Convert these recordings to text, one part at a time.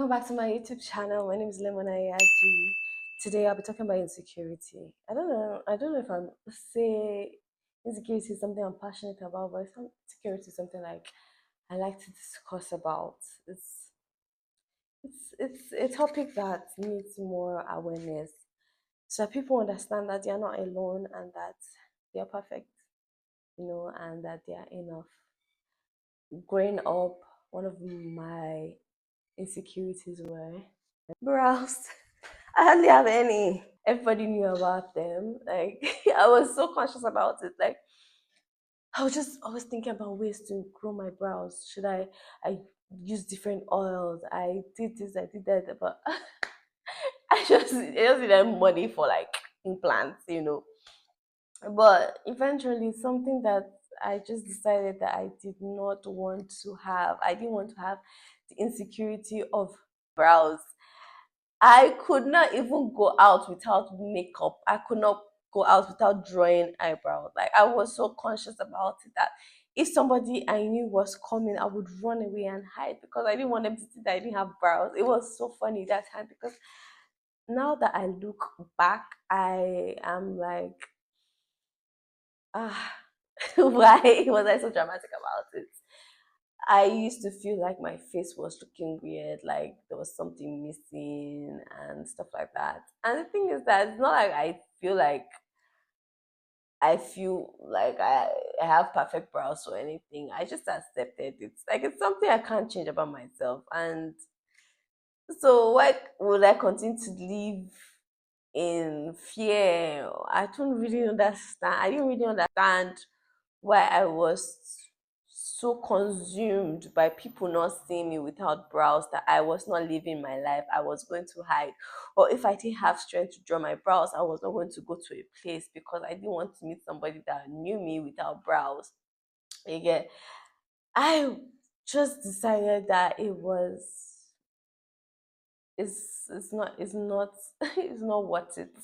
Welcome back to my YouTube channel. My name is Lemon Ayagi. Today I'll be talking about insecurity. I don't know if I'm say insecurity is something I'm passionate about, but insecurity is something like I like to discuss about. It's it's a topic that needs more awareness so that people understand that they are not alone and that they are perfect, and that they are enough. Growing up, one of my insecurities were brows. I hardly have any. Everybody knew about them. Like I was so conscious about it. Like I was just always thinking about ways to grow my brows. Should I use different oils? I did this, I did that, but I just needed money for like implants. But eventually something that I just decided that I did not want to have. I didn't want to have the insecurity of brows. I could not even go out without makeup. I could not go out without drawing eyebrows. Like I was so conscious about it that if somebody I knew was coming, I would run away and hide because I didn't want them to see that I didn't have brows. It was so funny that time because now that I look back, I am like, ah, why was I so dramatic about it? I used to feel like my face was looking weird, like there was something missing and stuff like that. And the thing is that it's not like I have perfect brows or anything. I just accepted it. Like it's something I can't change about myself. And so why would I continue to live in fear? I don't really understand. I didn't really understand why I was so consumed by people not seeing me without brows that I was not living my life. I was going to hide. Or if I didn't have strength to draw my brows, I was not going to go to a place because I didn't want to meet somebody that knew me without brows. Again, I just decided that it's not it's not worth it.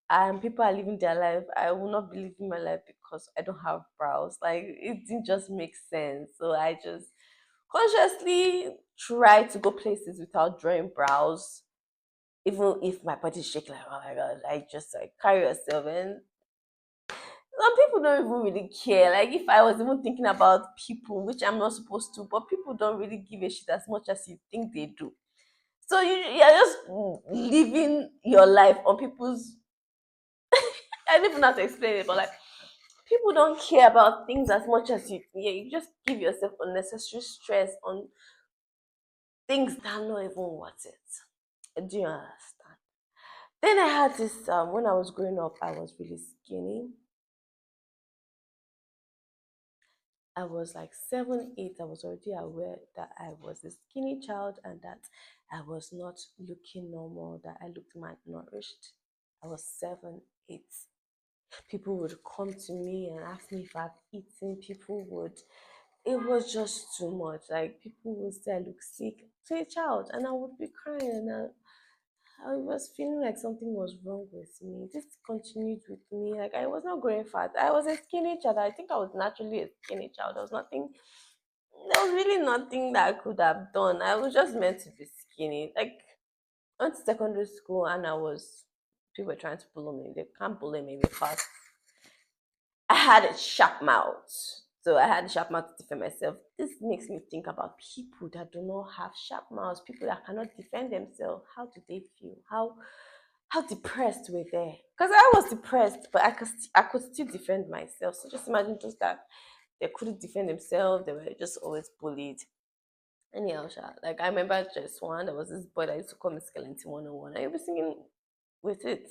And people are living their life. I will not be living my life because I don't have brows. Like it didn't just make sense. So I just consciously try to go places without drawing brows, even if my body is shaking. Like oh my god, I just like carry yourself. And some people don't even really care. Like if I was even thinking about people, which I'm not supposed to, but people don't really give a shit as much as you think they do. So you're just living your life on people's. I don't even know how to explain it, but like people don't care about things as much as you. Yeah, you just give yourself unnecessary stress on things that are not even worth it. Do you understand? Then I had this. When I was growing up, I was really skinny. I was like 7, 8. I was already aware that I was a skinny child and that I was not looking normal. That I looked malnourished. I was 7, 8. People would come to me and ask me if I've eaten. People would, it was just too much. Like people would say I look sick to a child, and I would be crying, and I was feeling like something was wrong with me. This continued with me. Like I was not growing fat. I was a skinny child. I think I was naturally a skinny child. There was nothing. There was really nothing that I could have done. I was just meant to be skinny. Like I went to secondary school, and I was. People were trying to bully me. They can't bully me because I had a sharp mouth. So I had a sharp mouth to defend myself. This makes me think about people that do not have sharp mouths, people that cannot defend themselves. How do they feel? How depressed were they? Because I was depressed, but I could still defend myself. So just imagine just that they couldn't defend themselves. They were just always bullied. Anyhow, like I remember just one. There was this boy that used to call me Skeleton 101. I was singing with it.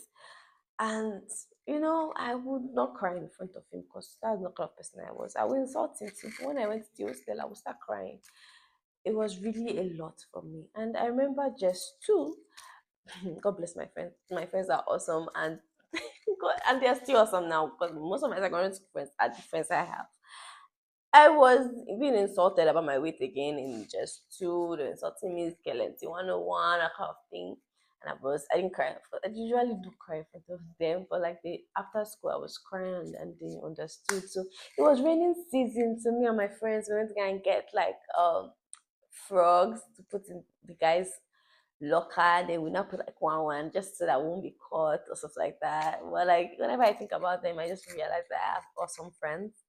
And I would not cry in front of him because that's not the kind of person I was. I would insult him too. But when I went to the hostel, I would start crying. It was really a lot for me. And I remember just two. God bless my friends. My friends are awesome, and God, and they're still awesome now because most of my secondary school friends are the friends I have. I was being insulted about my weight again in just two. They were insulting me, skeleton 101, that kind of thing. And I didn't cry. I usually do cry in front of them, but like after school, I was crying and they understood. So it was raining season. So me and my friends we went to go and get like frogs to put in the guy's locker. They will not put like one just so that I won't be caught or stuff like that. But like whenever I think about them, I just realize that I have awesome friends.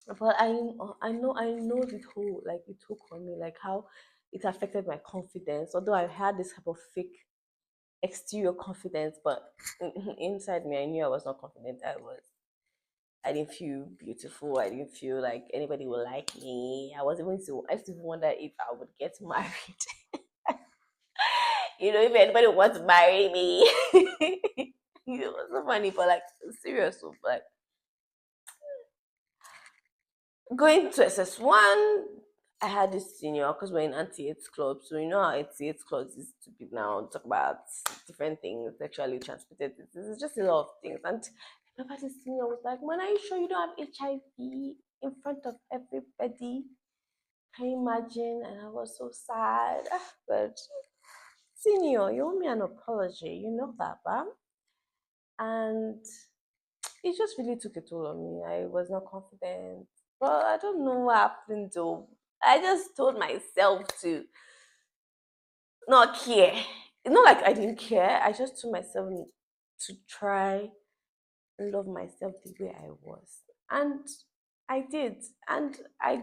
But I know the whole like it took on me, like how it affected my confidence. Although I had this type of fake exterior confidence, but inside me, I knew I was not confident. I didn't feel beautiful. I didn't feel like anybody would like me. I used to wonder if I would get married. If anybody would want to marry me. It was so funny, but like serious. So, like going to SS1, I had this senior because we're in anti-AIDS club. So you know how anti-AIDS clubs is to be now talk about different things, sexually transmitted diseases. It's just a lot of things. And I remember this senior was like, "Man, are you sure you don't have HIV in front of everybody?" Can you imagine? And I was so sad. But senior, you owe me an apology. You know that, bam? And it just really took a toll on me. I was not confident. But I don't know what happened though. I just told myself to not care. It's not like I didn't care. I just told myself to try and love myself the way I was. And I did. And I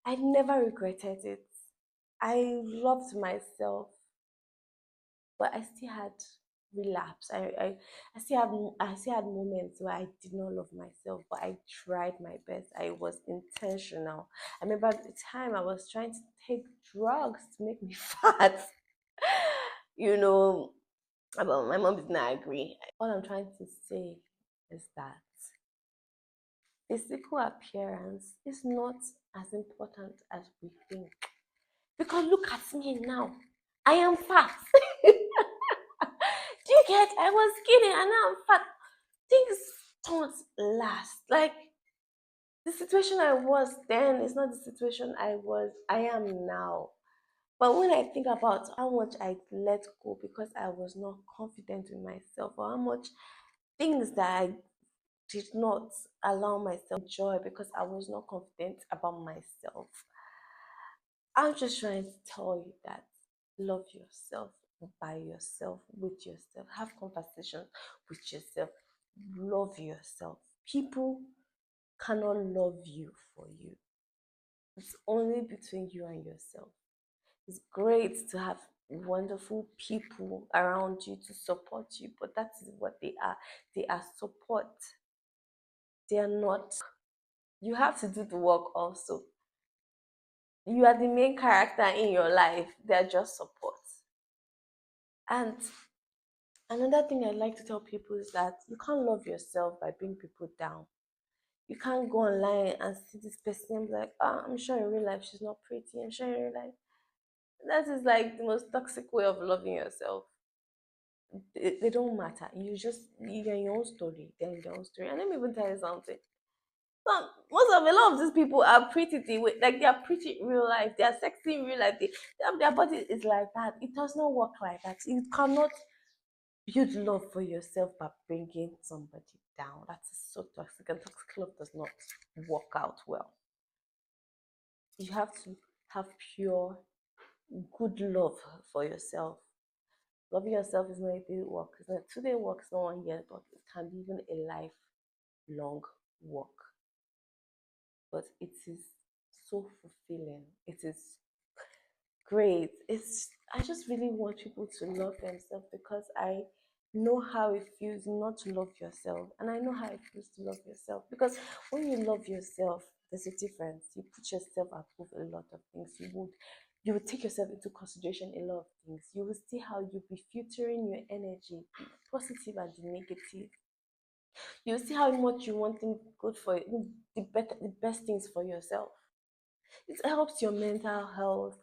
never regretted it. I loved myself, but I still had relapse. I still had moments where I did not love myself, but I tried my best. I was intentional. I remember at the time I was trying to take drugs to make me fat. you know, but my mom did not agree. All I'm trying to say is that physical appearance is not as important as we think. Because look at me now. I am fat. Do you get? I was skinny and now I'm fat. Things don't last. Like the situation I was then is not the situation I am now. But when I think about how much I let go because I was not confident in myself, or how much things that I did not allow myself joy because I was not confident about myself, I'm just trying to tell you that love yourself by yourself, with yourself. Have conversations with yourself. Love yourself. People cannot love you for you. It's only between you and yourself. It's great to have wonderful people around you to support you, but that is what they are. They are support. They are not. You have to do the work also. You are the main character in your life. They are just support. And another thing I like to tell people is that you can't love yourself by bringing people down. You can't go online and see this person and be like, oh, I'm sure in real life she's not pretty. I'm sure in real life. That is like the most toxic way of loving yourself. They don't matter. You're in your own story. They're in their own story. And let me even tell you something. A lot of these people are pretty, like they are pretty in real life. They are sexy in real life. Their body is like that. It does not work like that. You cannot build love for yourself by bringing somebody down. That is so toxic, and toxic love does not work out well. You have to have pure, good love for yourself. Loving yourself is not a day work. It's not today work, it's not 1 year, but it can be even a lifelong work. But it is so fulfilling. It is great. I just really want people to love themselves because I know how it feels not to love yourself, and I know how it feels to love yourself. Because when you love yourself, there's a difference. You put yourself above a lot of things. You would take yourself into consideration a lot of things. You will see how you'll be filtering your energy, the positive and the negative. You'll see how much you want things good for you, the best things for yourself. It helps your mental health.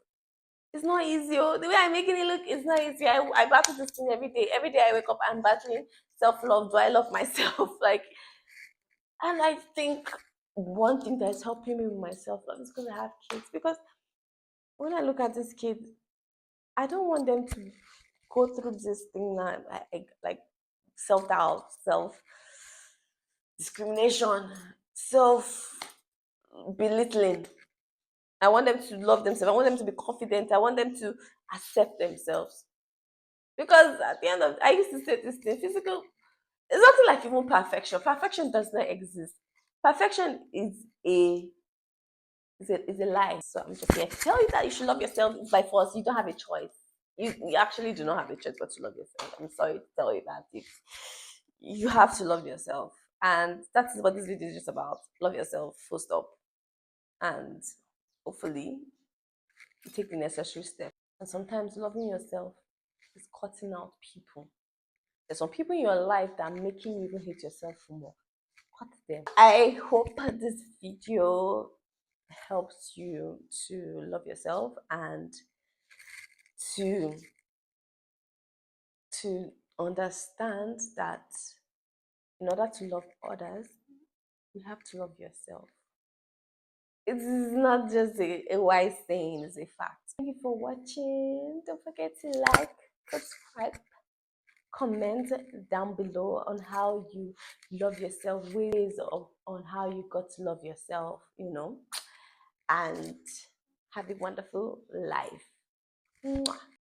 It's not easy. Oh. The way I'm making it look, it's not easy. I battle this thing every day. Every day I wake up, I'm battling self-love. Do I love myself? Like, and I think one thing that's helping me with my self-love is because I have kids. Because when I look at these kids, I don't want them to go through this thing now, like self-doubt, self-discrimination, self-belittling. I want them to love themselves. I want them to be confident. I want them to accept themselves. Because at the end of, I used to say this thing, physical, it's nothing like even perfection. Perfection does not exist. Perfection is a lie. So I'm just here to tell you that you should love yourself by force. You don't have a choice. You actually do not have a choice but to love yourself. I'm sorry to tell you that. You have to love yourself. And that's what this video is just about. Love yourself, full stop. And hopefully you take the necessary step. And sometimes loving yourself is cutting out people. There's some people in your life that are making you even hate yourself for more. Cut them. I hope this video helps you to love yourself and to understand that in order to love others, you have to love yourself. It is not just a wise saying, it's a fact. Thank you for watching. Don't forget to like, subscribe, comment down below on how you love yourself, ways of on how you got to love yourself, and have a wonderful life. Mwah.